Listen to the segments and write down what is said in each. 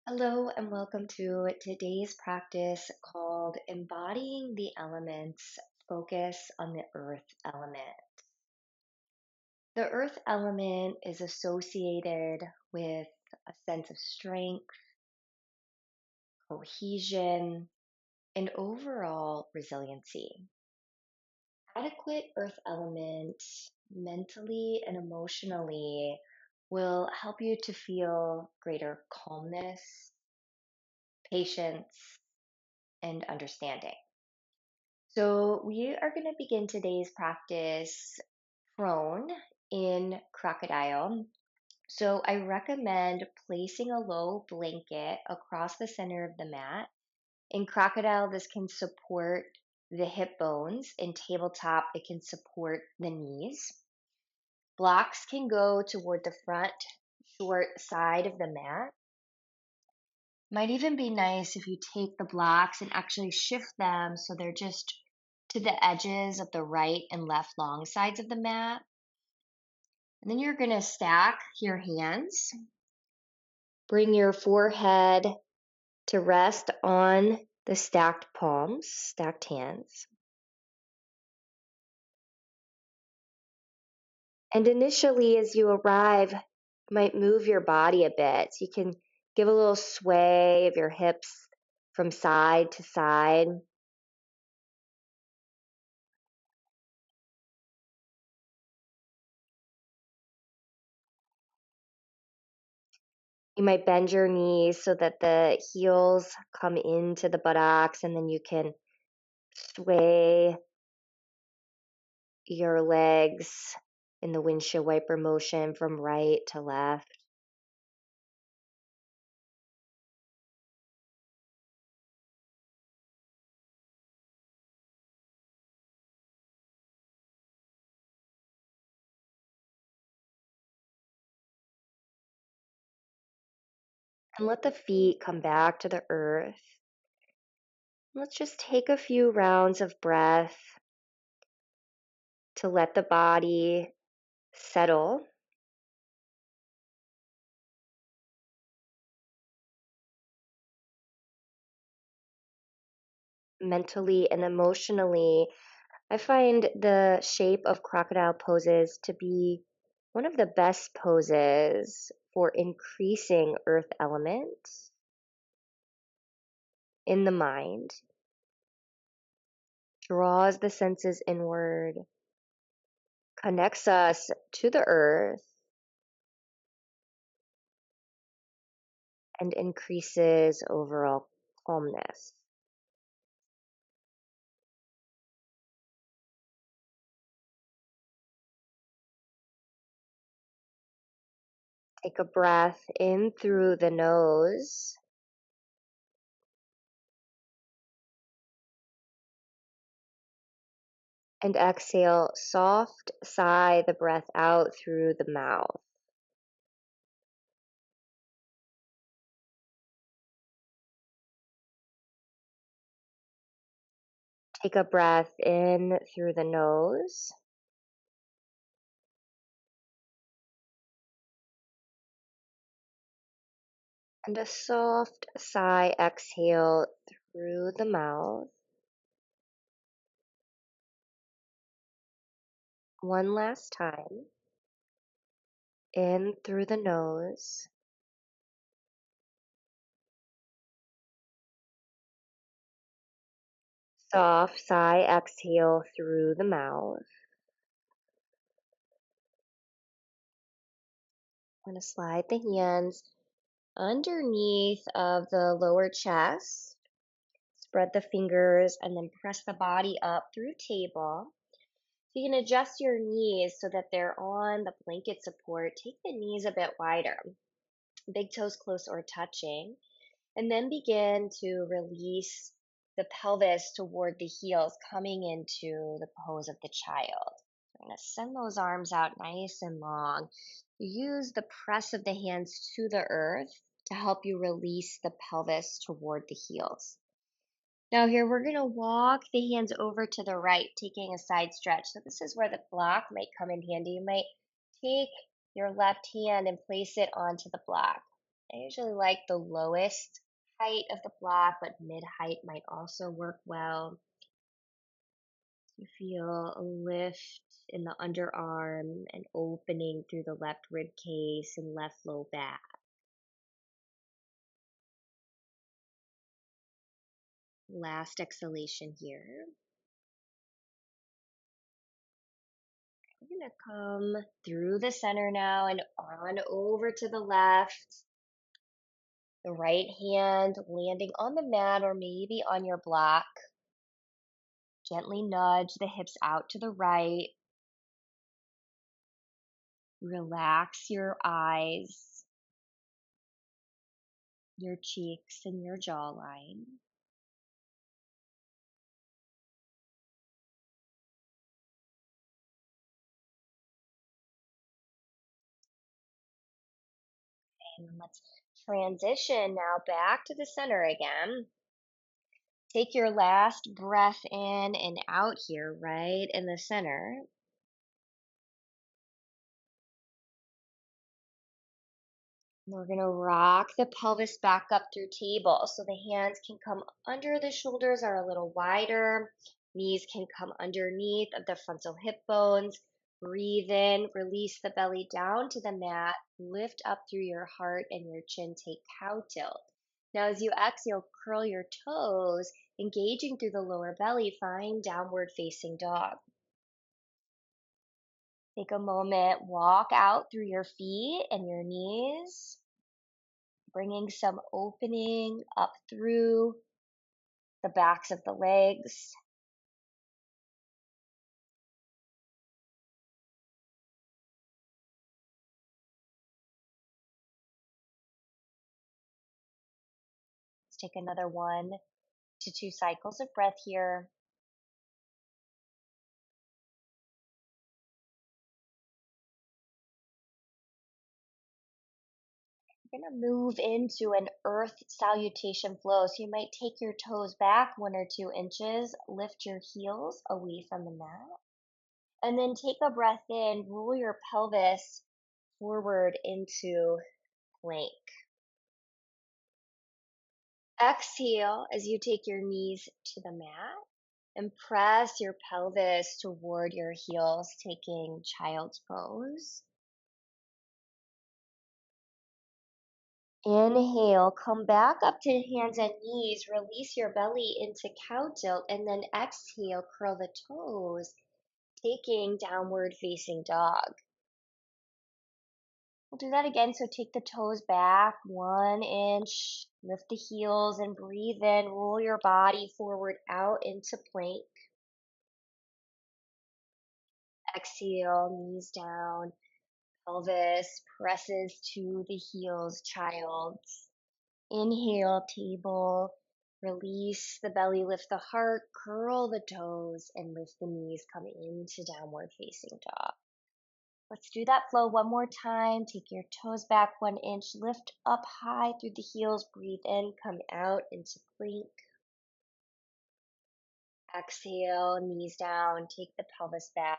Hello and welcome to today's practice called Embodying the Elements. Focus on the earth element. The earth element is associated with a sense of strength, cohesion, and overall resiliency. Adequate earth element mentally and emotionally will help you to feel greater calmness, patience, and understanding. So, we are going to begin today's practice prone in crocodile. So, I recommend placing a low blanket across the center of the mat. In crocodile, this can support the hip bones. In tabletop, it can support the knees. Blocks can go toward the front short side of the mat. Might even be nice if you take the blocks and actually shift them so they're just to the edges of the right and left long sides of the mat. And then you're going to stack your hands. Bring your forehead to rest on the stacked palms, stacked hands. And initially, as you arrive, you might move your body a bit. So you can give a little sway of your hips from side to side. You might bend your knees so that the heels come into the buttocks, and then you can sway your legs in the windshield wiper motion from right to left. And let the feet come back to the earth. Let's just take a few rounds of breath to let the body settle. Mentally and emotionally, I find the shape of crocodile poses to be one of the best poses for increasing earth element in the mind, draws the senses inward, connects us to the earth, and increases overall calmness. Take a breath in through the nose. And exhale, soft sigh the breath out through the mouth. Take a breath in through the nose. And a soft sigh exhale through the mouth. One last time. In through the nose. Soft sigh exhale through the mouth. I'm going to slide the hands underneath of the lower chest. Spread the fingers and then press the body up through table. You can adjust your knees so that they're on the blanket support. Take the knees a bit wider, big toes close or touching, and then begin to release the pelvis toward the heels, coming into the pose of the child. We're going to send those arms out nice and long. Use the press of the hands to the earth to help you release the pelvis toward the heels. Now here we're going to walk the hands over to the right, taking a side stretch. So this is where the block might come in handy. You might take your left hand and place it onto the block. I usually like the lowest height of the block, but mid height might also work well. You feel a lift in the underarm and opening through the left rib cage and left low back. Last exhalation here. We're going to come through the center now and on over to the left. The right hand landing on the mat or maybe on your block. Gently nudge the hips out to the right. Relax your eyes, your cheeks, and your jawline. And let's transition now back to the center again. Take your last breath in and out here, right in the center. We're going to rock the pelvis back up through table so the hands can come under the shoulders are a little wider. Knees can come underneath of the frontal hip bones. Breathe in, release the belly down to the mat. Lift up through your heart and your chin. Take cow tilt. Now, as you exhale, curl your toes, engaging through the lower belly. Find downward facing dog. Take a moment, walk out through your feet and your knees, bringing some opening up through the backs of the legs. Let's take another 1 to 2 cycles of breath here. We're going to move into an earth salutation flow. So you might take your toes back 1 or 2 inches, lift your heels away from the mat, and then take a breath in, roll your pelvis forward into plank. Exhale as you take your knees to the mat and press your pelvis toward your heels, taking child's pose. Inhale, come back up to hands and knees, release your belly into cow tilt, and then exhale, curl the toes, taking downward facing dog. We'll do that again, so take the toes back 1 inch, lift the heels and breathe in, roll your body forward out into plank. Exhale, knees down, pelvis presses to the heels, child. Inhale, table. Release the belly, lift the heart, curl the toes, and lift the knees. Come into downward facing dog. Let's do that flow one more time. Take your toes back 1 inch, lift up high through the heels, breathe in, come out into plank. Exhale, knees down, take the pelvis back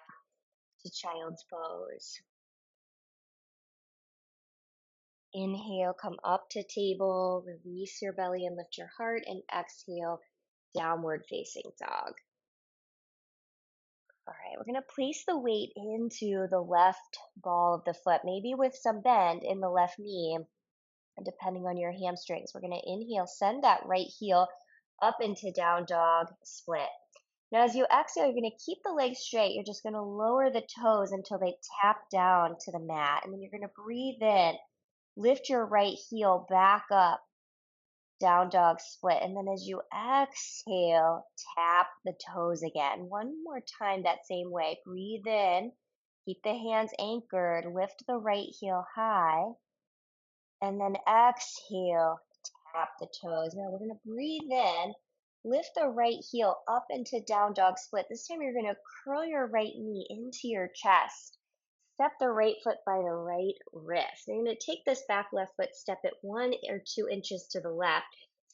to child's pose. Inhale, come up to table, release your belly and lift your heart, and exhale, downward facing dog. All right, we're going to place the weight into the left ball of the foot, maybe with some bend in the left knee, depending on your hamstrings. We're going to inhale, send that right heel up into down dog split. Now, as you exhale, you're going to keep the legs straight. You're just going to lower the toes until they tap down to the mat. And then you're going to breathe in. Lift your right heel back up, down dog split. And then as you exhale, tap the toes again. One more time that same way. Breathe in, keep the hands anchored, lift the right heel high, and then exhale, tap the toes. Now we're going to breathe in, lift the right heel up into down dog split. This time you're going to curl your right knee into your chest. Step the right foot by the right wrist. You're going to take this back left foot, step it 1 or 2 inches to the left.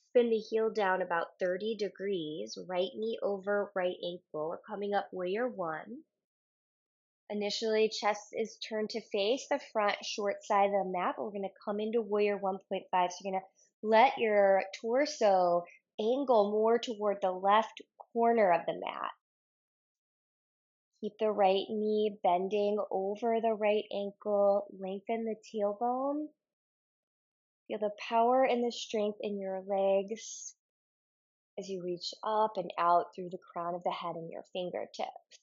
Spin the heel down about 30 degrees. Right knee over right ankle. We're coming up warrior one. Initially, chest is turned to face the front short side of the mat. We're going to come into warrior 1.5. So you're going to let your torso angle more toward the left corner of the mat. Keep the right knee bending over the right ankle. Lengthen the tailbone. Feel the power and the strength in your legs as you reach up and out through the crown of the head and your fingertips.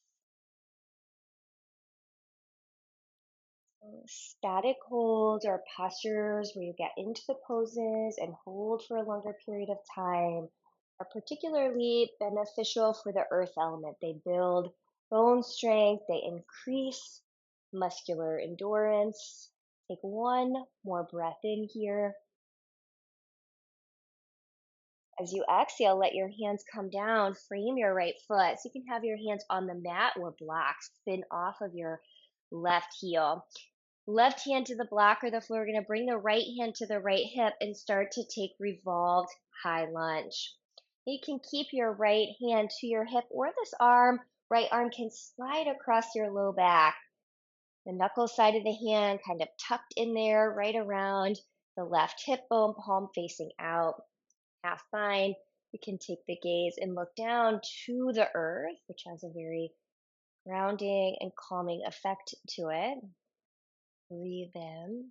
Static holds are postures where you get into the poses and hold for a longer period of time are particularly beneficial for the earth element. They build bone strength, they increase muscular endurance. Take one more breath in here. As you exhale, let your hands come down, frame your right foot. So you can have your hands on the mat or blocks, spin off of your left heel. Left hand to the block or the floor. We're going to bring the right hand to the right hip and start to take revolved high lunge. You can keep your right hand to your hip or this arm. Right arm can slide across your low back. The knuckle side of the hand kind of tucked in there, right around the left hip bone, palm facing out. Half bind. You can take the gaze and look down to the earth, which has a very grounding and calming effect to it. Breathe in.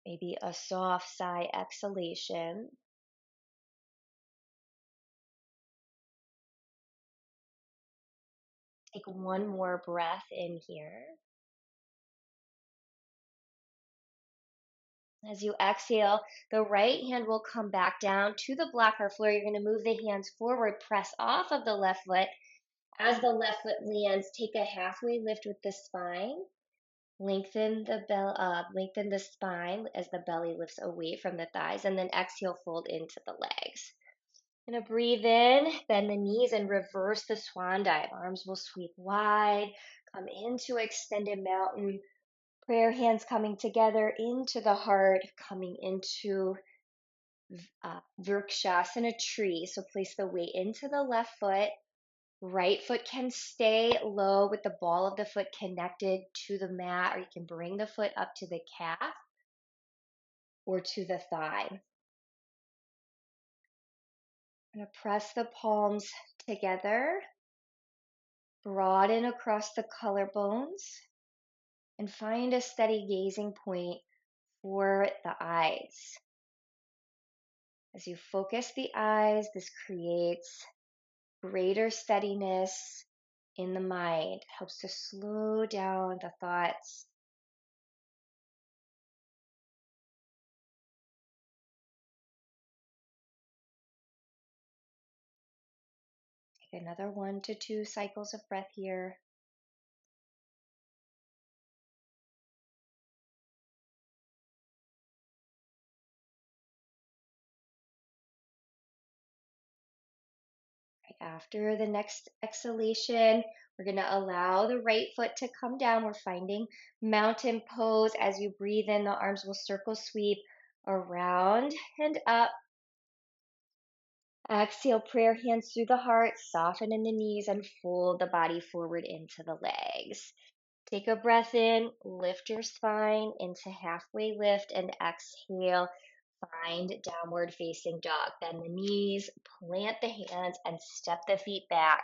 Maybe a soft sigh exhalation. Take one more breath in here. As you exhale, the right hand will come back down to the block or floor. You're going to move the hands forward, press off of the left foot. As the left foot lands, take a halfway lift with the spine. Lengthen the spine as the belly lifts away from the thighs, and then exhale, fold into the legs. Gonna breathe in, bend the knees, and reverse the swan dive. Arms will sweep wide, come into extended mountain. Prayer hands coming together into the heart, coming into Vrikshasana tree. So place the weight into the left foot. Right foot can stay low with the ball of the foot connected to the mat, or you can bring the foot up to the calf or to the thigh. I'm going to press the palms together, broaden across the collarbones, and find a steady gazing point for the eyes. As you focus the eyes, this creates greater steadiness in the mind. It helps to slow down the thoughts. Take another 1 to 2 cycles of breath here. Right after the next exhalation, we're going to allow the right foot to come down. We're finding mountain pose. As you breathe in, the arms will circle sweep around and up. Exhale, prayer hands through the heart, soften in the knees, and fold the body forward into the legs. Take a breath in, lift your spine into halfway lift, and exhale, find downward facing dog. Bend the knees, plant the hands, and step the feet back.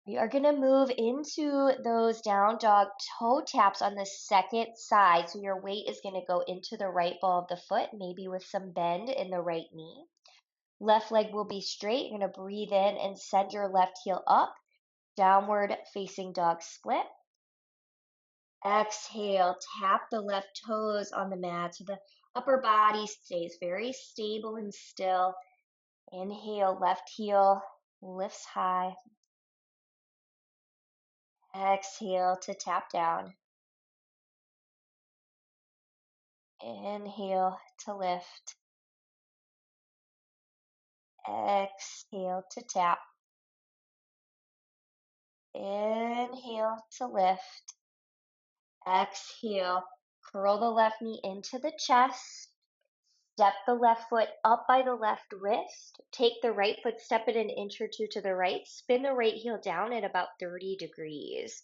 We are going to move into those down dog toe taps on the second side. So your weight is going to go into the right ball of the foot, maybe with some bend in the right knee. Left leg will be straight. You're going to breathe in and send your left heel up. Downward facing dog split. Exhale, tap the left toes on the mat so the upper body stays very stable and still. Inhale, left heel lifts high. Exhale to tap down. Inhale to lift. Exhale to tap. Inhale to lift. Exhale, curl the left knee into the chest. Step the left foot up by the left wrist. Take the right foot, step it an inch or two to the right. Spin the right heel down at about 30 degrees.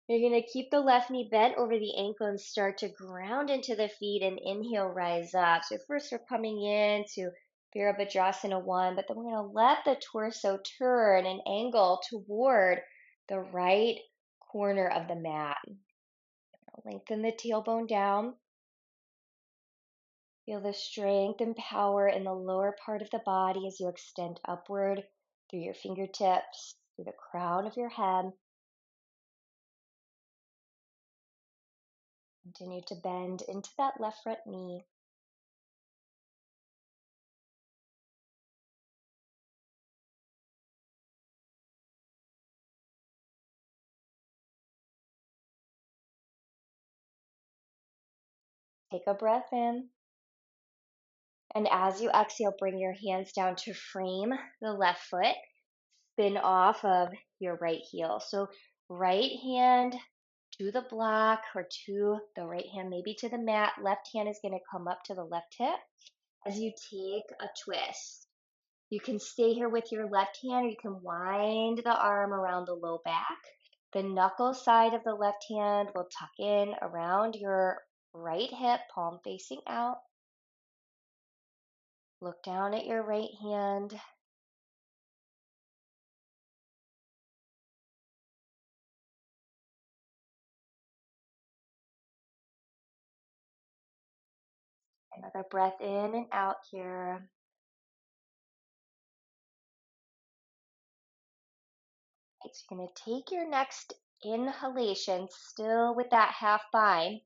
You're going to keep the left knee bent over the ankle and start to ground into the feet and inhale, rise up. So first we're coming in to Virabhadrasana 1, but then we're going to let the torso turn and angle toward the right corner of the mat. Lengthen the tailbone down. Feel the strength and power in the lower part of the body as you extend upward through your fingertips, through the crown of your head. Continue to bend into that left front knee. Take a breath in. And as you exhale, bring your hands down to frame the left foot. Spin off of your right heel. So right hand to the block or to the right hand, maybe to the mat. Left hand is going to come up to the left hip as you take a twist. You can stay here with your left hand, or you can wind the arm around the low back. The knuckle side of the left hand will tuck in around your right hip, palm facing out. Look down at your right hand. Another breath in and out here. Right, so you're going to take your next inhalation, still with that half bind.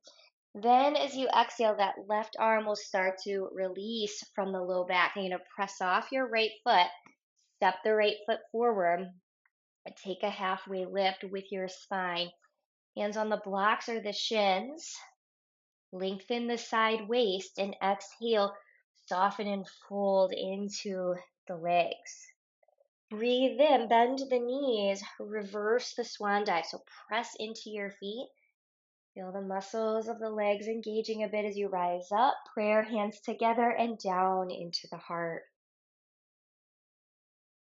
Then as you exhale, that left arm will start to release from the low back. You're going to press off your right foot, step the right foot forward, and take a halfway lift with your spine. Hands on the blocks or the shins. Lengthen the side waist and exhale, soften and fold into the legs. Breathe in, bend the knees, reverse the swan dive. So press into your feet. Feel the muscles of the legs engaging a bit as you rise up. Prayer hands together and down into the heart.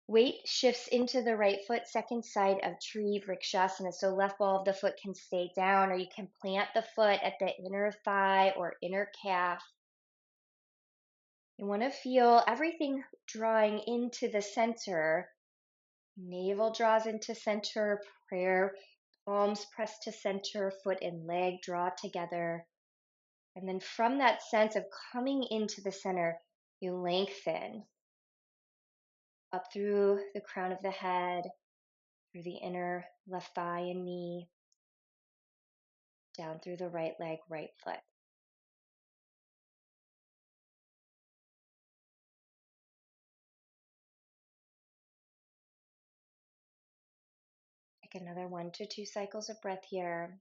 Weight shifts into the right foot, second side of tree vrikshasana. So left ball of the foot can stay down, or you can plant the foot at the inner thigh or inner calf. You want to feel everything drawing into the center. Navel draws into center, prayer, palms press to center, foot and leg draw together. And then from that sense of coming into the center, you lengthen up through the crown of the head, through the inner left thigh and knee, down through the right leg, right foot. Take another 1 to 2 cycles of breath here.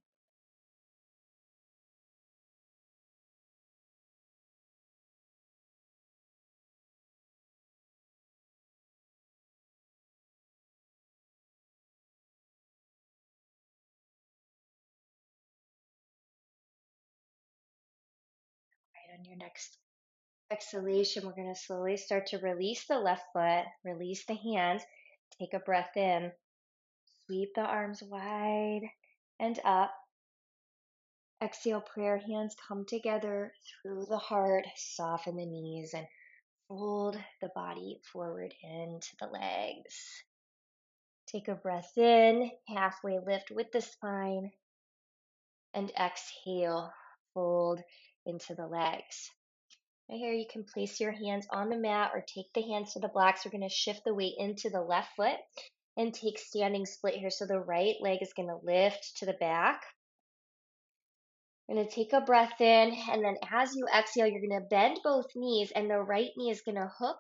Right, on your next exhalation, we're going to slowly start to release the left foot, release the hands. Take a breath in. Sweep the arms wide and up. Exhale, prayer hands come together through the heart. Soften the knees and fold the body forward into the legs. Take a breath in, halfway lift with the spine. And exhale, fold into the legs. Now here you can place your hands on the mat or take the hands to the blocks. We're going to shift the weight into the left foot and take standing split here. So the right leg is going to lift to the back. You're going to take a breath in, and then as you exhale, you're going to bend both knees, and the right knee is going to hook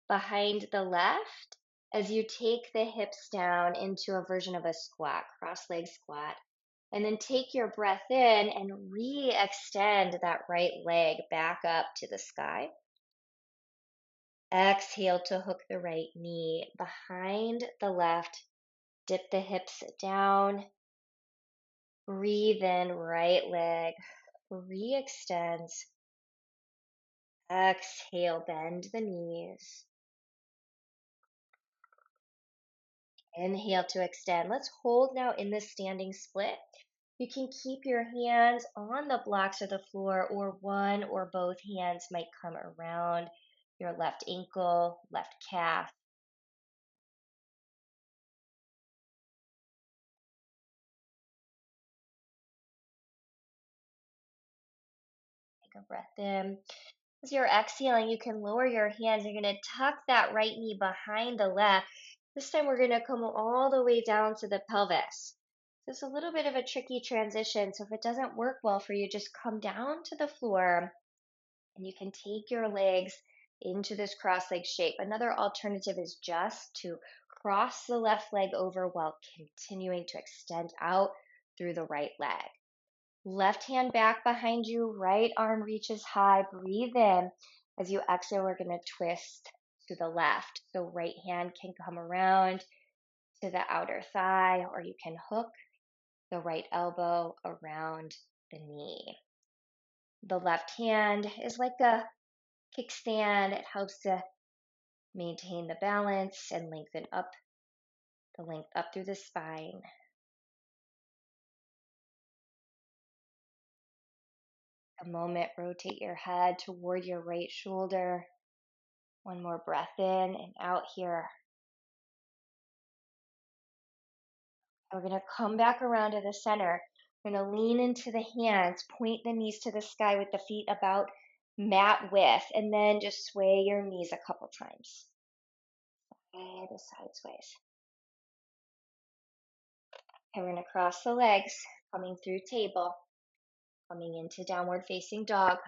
behind the left as you take the hips down into a version of a squat, cross-leg squat. And then take your breath in and re-extend that right leg back up to the sky. Exhale to hook the right knee behind the left. Dip the hips down. Breathe in, right leg re-extends. Exhale, bend the knees. Inhale to extend. Let's hold now in this standing split. You can keep your hands on the blocks or the floor, or one or both hands might come around your left ankle, left calf. Take a breath in. As you're exhaling, you can lower your hands. You're going to tuck that right knee behind the left. This time we're going to come all the way down to the pelvis. So it's a little bit of a tricky transition. So if it doesn't work well for you, just come down to the floor and you can take your legs into this cross leg shape. Another alternative is just to cross the left leg over while continuing to extend out through the right leg. Left hand back behind you, right arm reaches high. Breathe in. As you exhale, we're going to twist to the left. So right hand can come around to the outer thigh, or you can hook the right elbow around the knee. The left hand is like a kickstand. It helps to maintain the balance and lengthen up the length up through the spine. A moment, rotate your head toward your right shoulder. One more breath in and out here. We're going to come back around to the center. We're going to lean into the hands, point the knees to the sky with the feet about mat width, and then just sway your knees a couple times. Side to side sways. And we're going to cross the legs, coming through table, coming into downward facing dog.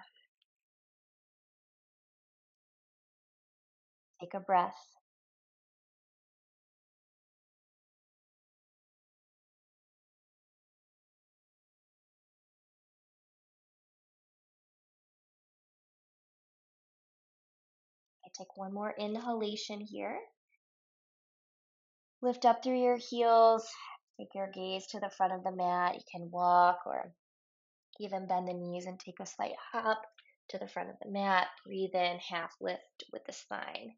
Take a breath. I take one more inhalation here. Lift up through your heels. Take your gaze to the front of the mat. You can walk or even bend the knees and take a slight hop to the front of the mat. Breathe in, half lift with the spine.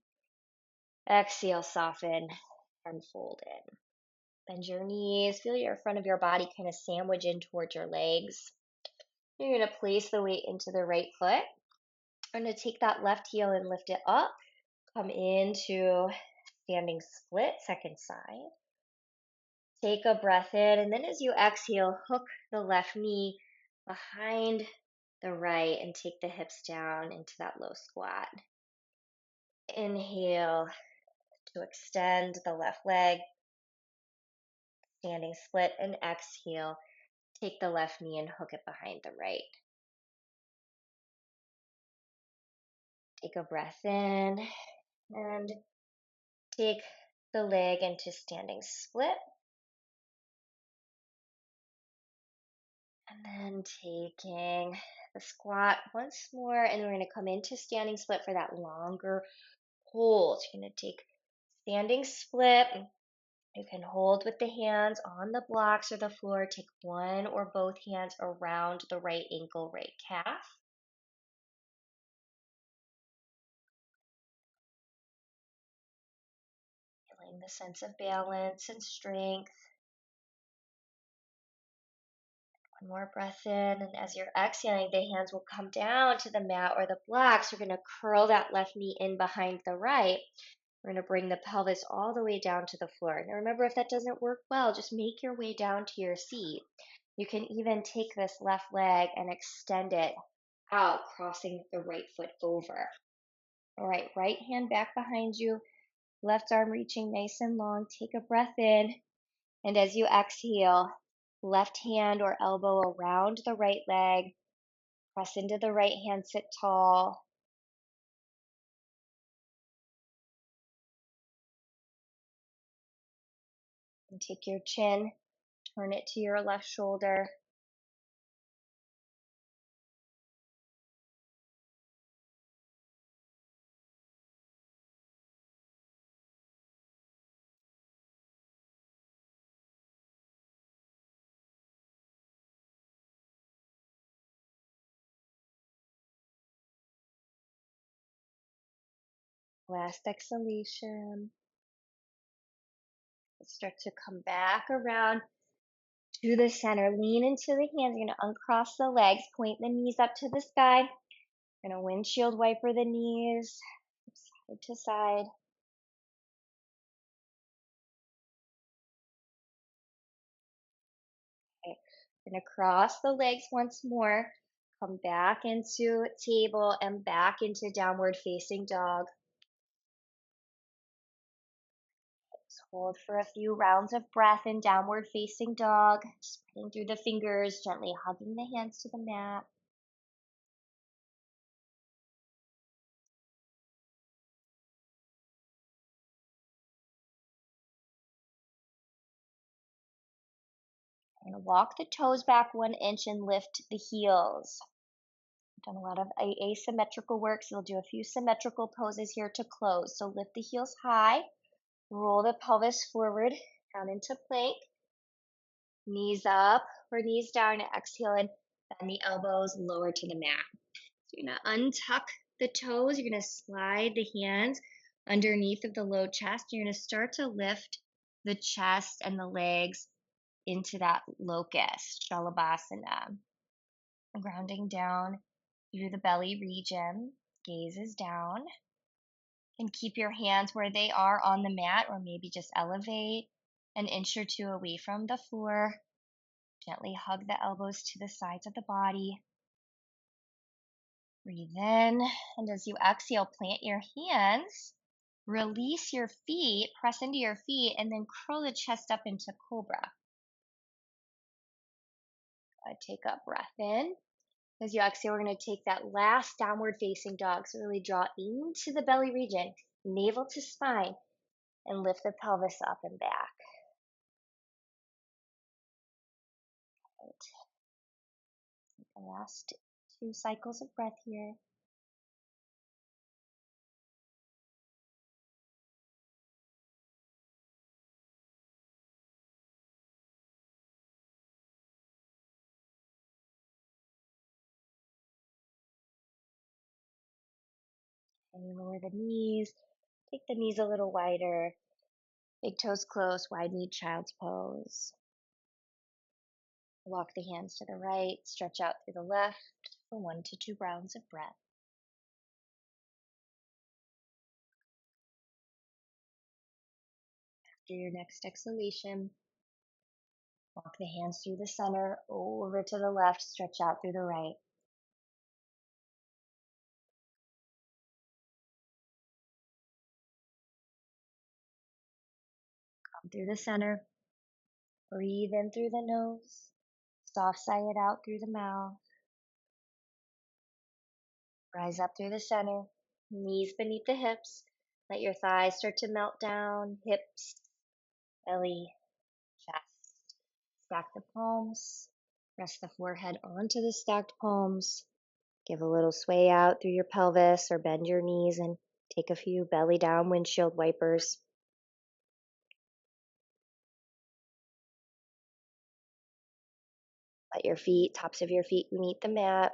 Exhale, soften and fold in. Bend your knees. Feel your front of your body kind of sandwich in towards your legs. You're going to place the weight into the right foot. I'm going to take that left heel and lift it up. Come into standing split, second side. Take a breath in, and then as you exhale, hook the left knee behind the right and take the hips down into that low squat. Inhale to extend the left leg, standing split, and exhale, take the left knee and hook it behind the right. Take a breath in and take the leg into standing split. And then taking the squat once more, and we're going to come into standing split for that longer hold. You're going to take standing split. You can hold with the hands on the blocks or the floor. Take one or both hands around the right ankle, right calf. Feeling the sense of balance and strength. One more breath in, and as you're exhaling, the hands will come down to the mat or the blocks. You're going to curl that left knee in behind the right. We're going to bring the pelvis all the way down to the floor. Now remember, if that doesn't work well, just make your way down to your seat. You can even take this left leg and extend it out, crossing the right foot over. All right, right hand back behind you, left arm reaching nice and long. Take a breath in, and as you exhale, left hand or elbow around the right leg. Press into the right hand, sit tall. And take your chin, turn it to your left shoulder. Last exhalation. Start to come back around to the center. Lean into the hands. You're going to uncross the legs, point the knees up to the sky. You're going to windshield wiper the knees side to side. Okay. You're going to cross the legs once more. Come back into table and back into downward facing dog. Just hold for a few rounds of breath in downward facing dog. Spreading through the fingers, gently hugging the hands to the mat. I'm going to walk the toes back 1 inch and lift the heels. I've done a lot of asymmetrical work, so we'll do a few symmetrical poses here to close. So lift the heels high, roll the pelvis forward, down into plank, knees up or knees down, exhale and bend the elbows lower to the mat. So you're going to untuck the toes, you're going to slide the hands underneath of the low chest. You're going to start to lift the chest and the legs into that locust, shalabhasana. Grounding down through the belly region, gaze is down. And keep your hands where they are on the mat, or maybe just elevate 1 inch or 2 away from the floor. Gently hug the elbows to the sides of the body. Breathe in, and as you exhale, plant your hands. Release your feet, press into your feet, and then curl the chest up into cobra. Take a breath in. As you exhale, we're going to take that last downward facing dog. So really draw into the belly region, navel to spine, and lift the pelvis up and back. Right. The last 2 cycles of breath here. And you lower the knees. Take the knees a little wider. Big toes close, wide knee child's pose. Walk the hands to the right, stretch out through the left for 1 to 2 rounds of breath. After your next exhalation, walk the hands through the center, over to the left, stretch out through the right. Come through the center. Breathe in through the nose. Soft sigh it out through the mouth. Rise up through the center. Knees beneath the hips. Let your thighs start to melt down. Hips, belly, chest. Stack the palms. Rest the forehead onto the stacked palms. Give a little sway out through your pelvis or bend your knees and take a few belly down windshield wipers. Let your feet, tops of your feet meet the mat.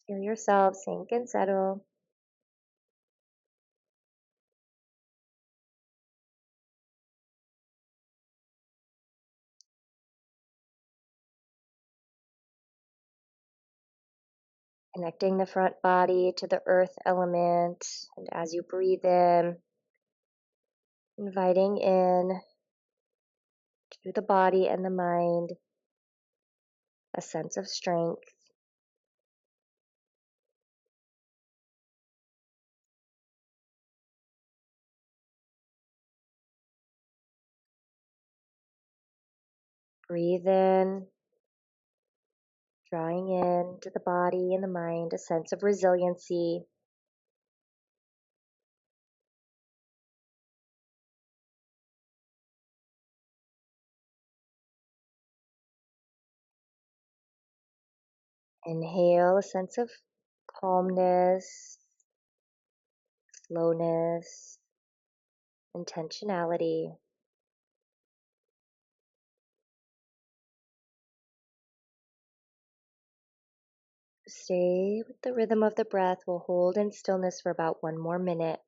Feel yourself sink and settle. Connecting the front body to the earth element. And as you breathe in, inviting in to the body and the mind a sense of strength. Breathe in, drawing in to the body and the mind a sense of resiliency. Inhale a sense of calmness, slowness, intentionality. Stay with the rhythm of the breath. We'll hold in stillness for about 1 more minute.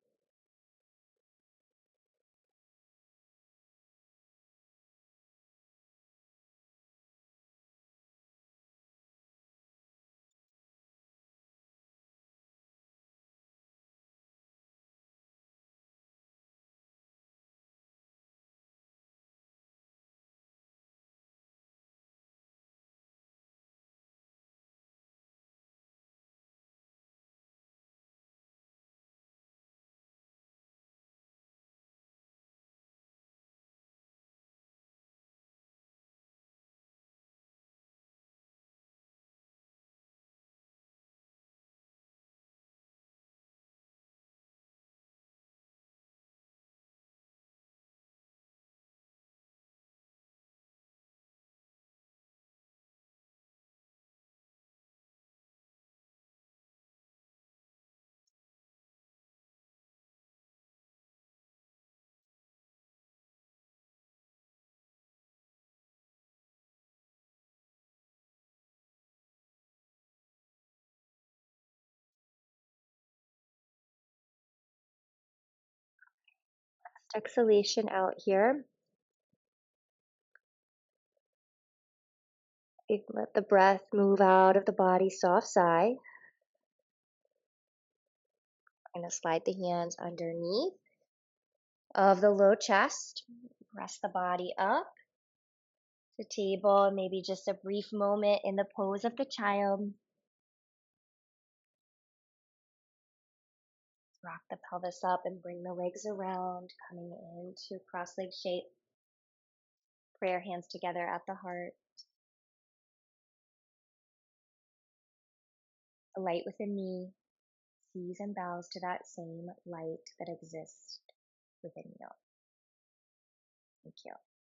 Exhalation out here. You can let the breath move out of the body, soft sigh. I'm going to slide the hands underneath of the low chest. Rest the body up. The table, maybe just a brief moment in the pose of the child. Rock the pelvis up and bring the legs around, coming into cross-leg shape. Prayer hands together at the heart. A light within me sees and bows to that same light that exists within you. Thank you.